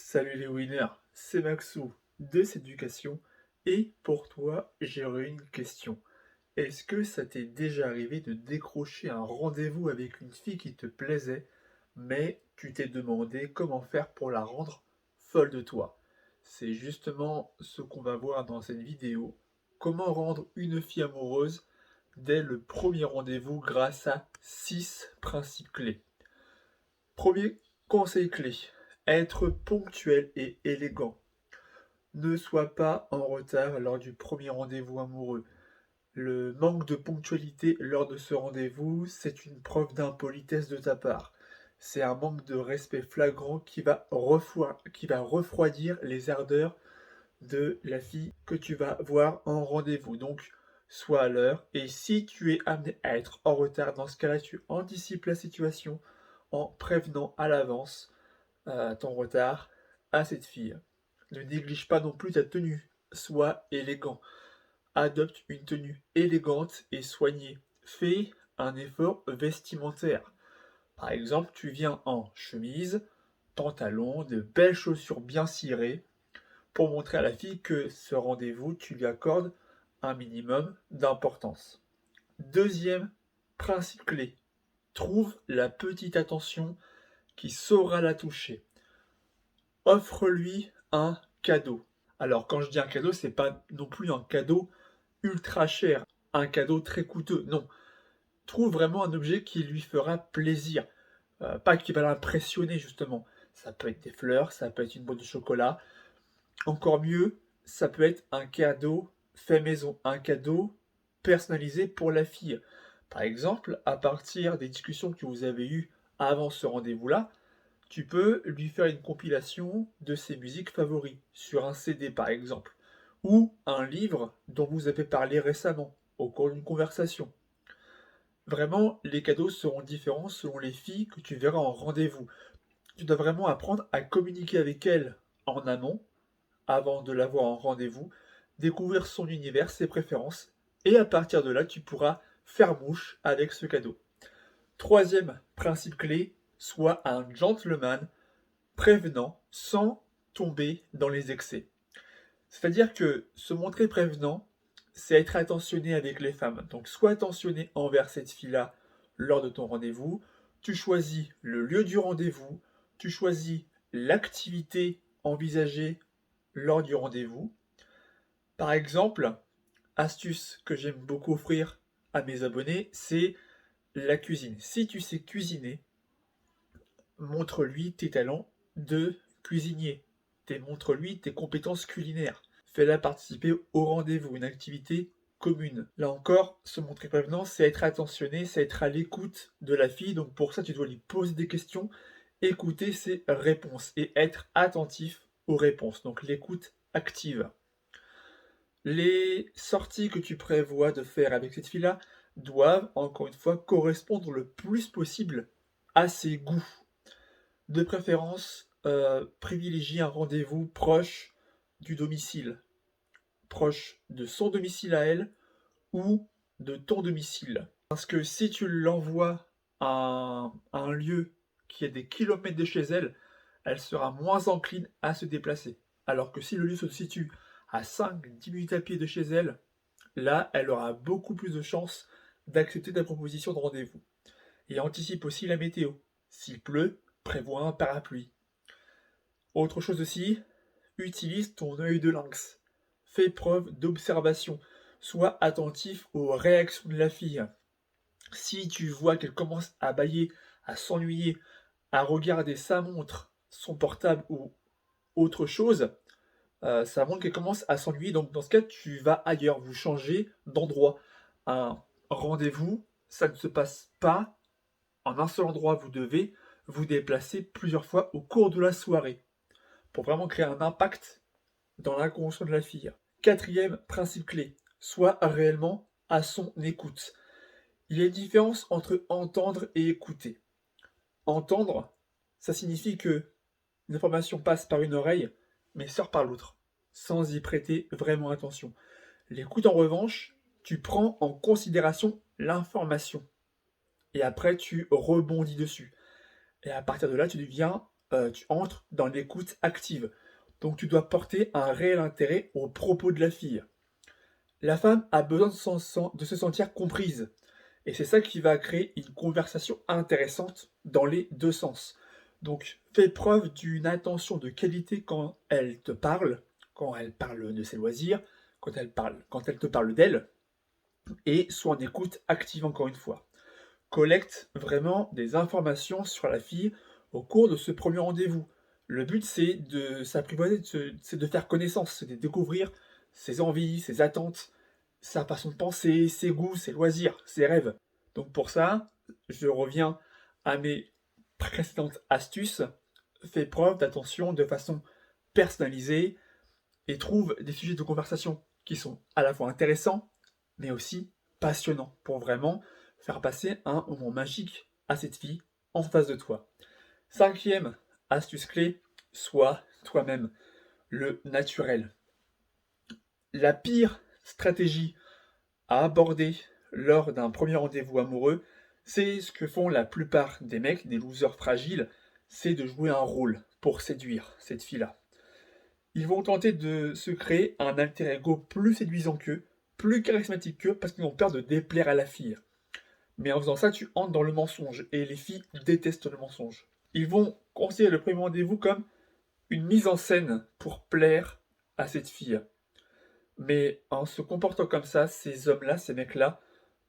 Salut les winners, c'est Maxou de S'éducation et pour toi j'aurais une question. Est-ce que ça t'est déjà arrivé de décrocher un rendez-vous avec une fille qui te plaisait, mais tu t'es demandé comment faire pour la rendre folle de toi? C'est justement ce qu'on va voir dans cette vidéo. Comment rendre une fille amoureuse dès le premier rendez-vous grâce à 6 principes clés. Premier conseil clé, être ponctuel et élégant. Ne sois pas en retard lors du premier rendez-vous amoureux. Le manque de ponctualité lors de ce rendez-vous, c'est une preuve d'impolitesse de ta part. C'est un manque de respect flagrant qui va refroidir les ardeurs de la fille que tu vas voir en rendez-vous. Donc, sois à l'heure. Et si tu es amené à être en retard, dans ce cas-là, tu anticipes la situation en prévenant à l'avance ton retard à cette fille. Ne néglige pas non plus ta tenue. Sois élégant. Adopte une tenue élégante et soignée. Fais un effort vestimentaire. Par exemple, tu viens en chemise, pantalon, de belles chaussures bien cirées pour montrer à la fille que ce rendez-vous, tu lui accordes un minimum d'importance. Deuxième principe clé, trouve la petite attention qui saura la toucher. Offre-lui un cadeau. Alors quand je dis un cadeau, c'est pas non plus un cadeau ultra cher, un cadeau très coûteux. Non, trouve vraiment un objet qui lui fera plaisir, pas qui va l'impressionner justement. Ça peut être des fleurs, ça peut être une boîte de chocolat. Encore mieux, ça peut être un cadeau fait maison, un cadeau personnalisé pour la fille. Par exemple, à partir des discussions que vous avez eues avant ce rendez-vous-là, tu peux lui faire une compilation de ses musiques favoris sur un CD par exemple, ou un livre dont vous avez parlé récemment au cours d'une conversation. Vraiment, les cadeaux seront différents selon les filles que tu verras en rendez-vous. Tu dois vraiment apprendre à communiquer avec elle en amont, avant de la voir en rendez-vous, découvrir son univers, ses préférences, et à partir de là, tu pourras faire mouche avec ce cadeau. Troisième principe clé, sois un gentleman prévenant sans tomber dans les excès. C'est-à-dire que se montrer prévenant, c'est être attentionné avec les femmes. Donc sois attentionné envers cette fille-là lors de ton rendez-vous. Tu choisis le lieu du rendez-vous, tu choisis l'activité envisagée lors du rendez-vous. Par exemple, astuce que j'aime beaucoup offrir à mes abonnés, c'est la cuisine. Si tu sais cuisiner, montre-lui tes talents de cuisinier. Montre-lui tes compétences culinaires. Fais-la participer au rendez-vous, une activité commune. Là encore, se montrer prévenant, c'est être attentionné, c'est être à l'écoute de la fille. Donc pour ça, tu dois lui poser des questions, écouter ses réponses et être attentif aux réponses. Donc l'écoute active. Les sorties que tu prévois de faire avec cette fille-là doivent, encore une fois, correspondre le plus possible à ses goûts. De préférence, privilégie un rendez-vous proche du domicile, proche de son domicile à elle ou de ton domicile. Parce que si tu l'envoies à un lieu qui est des kilomètres de chez elle, elle sera moins encline à se déplacer. Alors que si le lieu se situe à 5-10 minutes à pied de chez elle, là, elle aura beaucoup plus de chances d'accepter ta proposition de rendez-vous. Et anticipe aussi la météo. S'il pleut, prévois un parapluie. Autre chose aussi, utilise ton œil de lynx. Fais preuve d'observation. Sois attentif aux réactions de la fille. Si tu vois qu'elle commence à bâiller, à s'ennuyer, à regarder sa montre, son portable ou autre chose, ça montre qu'elle commence à s'ennuyer. Donc dans ce cas, tu vas ailleurs, vous changez d'endroit. Un rendez-vous, ça ne se passe pas en un seul endroit. Vous devez vous déplacer plusieurs fois au cours de la soirée pour vraiment créer un impact dans l'inconscient de la fille. Quatrième principe clé, sois réellement à son écoute. Il y a une différence entre entendre et écouter. Entendre, ça signifie que l'information passe par une oreille, mais sort par l'autre, sans y prêter vraiment attention. L'écoute, en revanche, tu prends en considération l'information, et après tu rebondis dessus. Et à partir de là, tu deviens tu entres dans l'écoute active. Donc tu dois porter un réel intérêt aux propos de la fille. La femme a besoin de se sentir comprise. Et c'est ça qui va créer une conversation intéressante dans les deux sens. Donc fais preuve d'une attention de qualité quand elle te parle, quand elle parle de ses loisirs, quand elle te parle d'elle, et sois en écoute active encore une fois. Collecte vraiment des informations sur la fille au cours de ce premier rendez-vous. Le but, c'est de s'apprivoiser, c'est de faire connaissance, c'est de découvrir ses envies, ses attentes, sa façon de penser, ses goûts, ses loisirs, ses rêves. Donc pour ça, je reviens à mes précédentes astuces. Fais preuve d'attention de façon personnalisée et trouve des sujets de conversation qui sont à la fois intéressants, mais aussi passionnants, pour vraiment faire passer un moment magique à cette fille en face de toi. Cinquième astuce clé, sois toi-même, le naturel. La pire stratégie à aborder lors d'un premier rendez-vous amoureux, c'est ce que font la plupart des mecs, des losers fragiles, c'est de jouer un rôle pour séduire cette fille-là. Ils vont tenter de se créer un alter ego plus séduisant qu'eux, plus charismatique qu'eux, parce qu'ils ont peur de déplaire à la fille. Mais en faisant ça, tu entres dans le mensonge, et les filles détestent le mensonge. Ils vont considérer le premier rendez-vous comme une mise en scène pour plaire à cette fille. Mais en se comportant comme ça, ces hommes-là, ces mecs-là,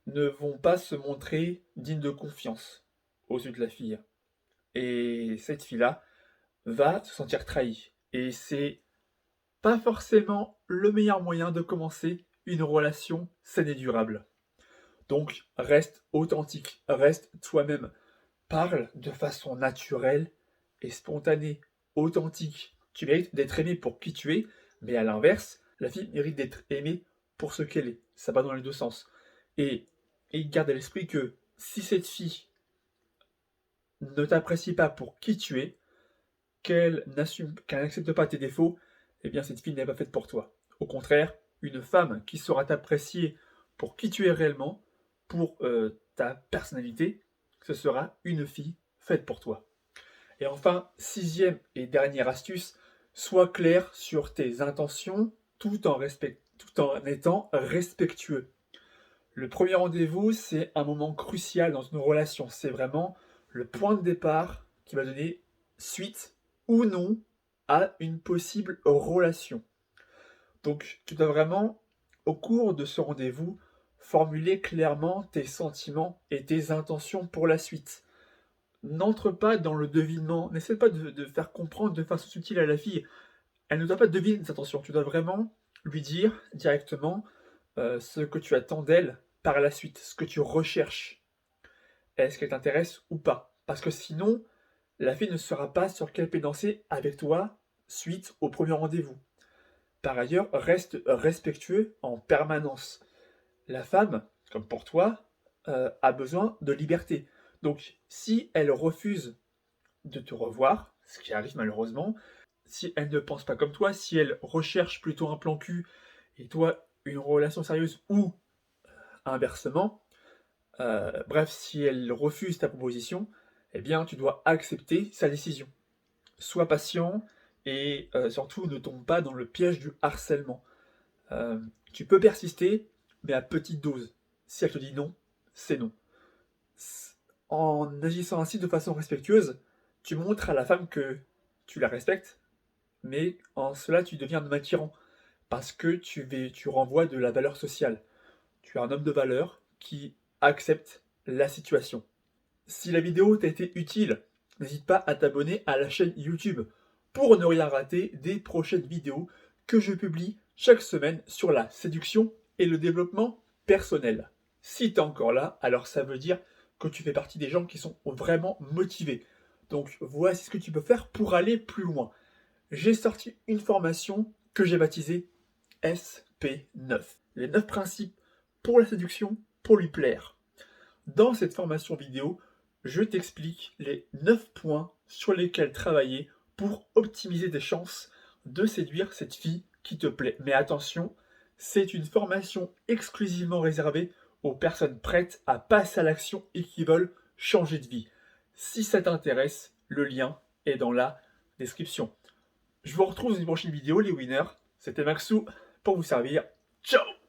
ne vont pas se montrer dignes de confiance aux yeux de la fille. Et cette fille-là va se sentir trahie. Et c'est pas forcément le meilleur moyen de commencer une relation saine et durable. Donc reste authentique, reste toi-même, parle de façon naturelle et spontanée, authentique. Tu mérites d'être aimé pour qui tu es, mais à l'inverse, la fille mérite d'être aimée pour ce qu'elle est. Ça va dans les deux sens. Et, garde à l'esprit que si cette fille ne t'apprécie pas pour qui tu es, qu'elle n'accepte pas tes défauts, eh bien cette fille n'est pas faite pour toi. Au contraire, une femme qui saura t'apprécier pour qui tu es réellement, pour ta personnalité, ce sera une fille faite pour toi. Et enfin, sixième et dernière astuce, sois clair sur tes intentions tout en étant respectueux. Le premier rendez-vous, c'est un moment crucial dans une relation. C'est vraiment le point de départ qui va donner suite ou non à une possible relation. Donc, tu dois vraiment, au cours de ce rendez-vous, formuler clairement tes sentiments et tes intentions pour la suite. N'entre pas dans le devinement, n'essaie pas de faire comprendre de façon subtile à la fille. Elle ne doit pas deviner tes intentions, tu dois vraiment lui dire directement ce que tu attends d'elle par la suite, ce que tu recherches. Est-ce qu'elle t'intéresse ou pas? Parce que sinon, la fille ne saura pas sur quel pied danser avec toi suite au premier rendez-vous. Par ailleurs, reste respectueux en permanence. La femme, comme pour toi, a besoin de liberté. Donc, si elle refuse de te revoir, ce qui arrive malheureusement, si elle ne pense pas comme toi, si elle recherche plutôt un plan cul et toi une relation sérieuse ou inversement, bref, si elle refuse ta proposition, eh bien tu dois accepter sa décision. Sois patient et surtout ne tombe pas dans le piège du harcèlement. Tu peux persister, mais à petite dose. Si elle te dit non, c'est non. En agissant ainsi de façon respectueuse, tu montres à la femme que tu la respectes, mais en cela tu deviens un homme attirant, parce que tu renvoies de la valeur sociale. Tu es un homme de valeur qui accepte la situation. Si la vidéo t'a été utile, n'hésite pas à t'abonner à la chaîne YouTube pour ne rien rater des prochaines vidéos que je publie chaque semaine sur la séduction et le développement personnel. Si tu es encore là, alors ça veut dire que tu fais partie des gens qui sont vraiment motivés. Donc voici ce que tu peux faire pour aller plus loin. J'ai sorti une formation que j'ai baptisée SP9. Les 9 principes pour la séduction pour lui plaire. Dans cette formation vidéo, je t'explique les 9 points sur lesquels travailler pour optimiser tes chances de séduire cette fille qui te plaît. Mais attention, c'est une formation exclusivement réservée aux personnes prêtes à passer à l'action et qui veulent changer de vie. Si ça t'intéresse, le lien est dans la description. Je vous retrouve dans une prochaine vidéo, les winners. C'était Maxou pour vous servir. Ciao!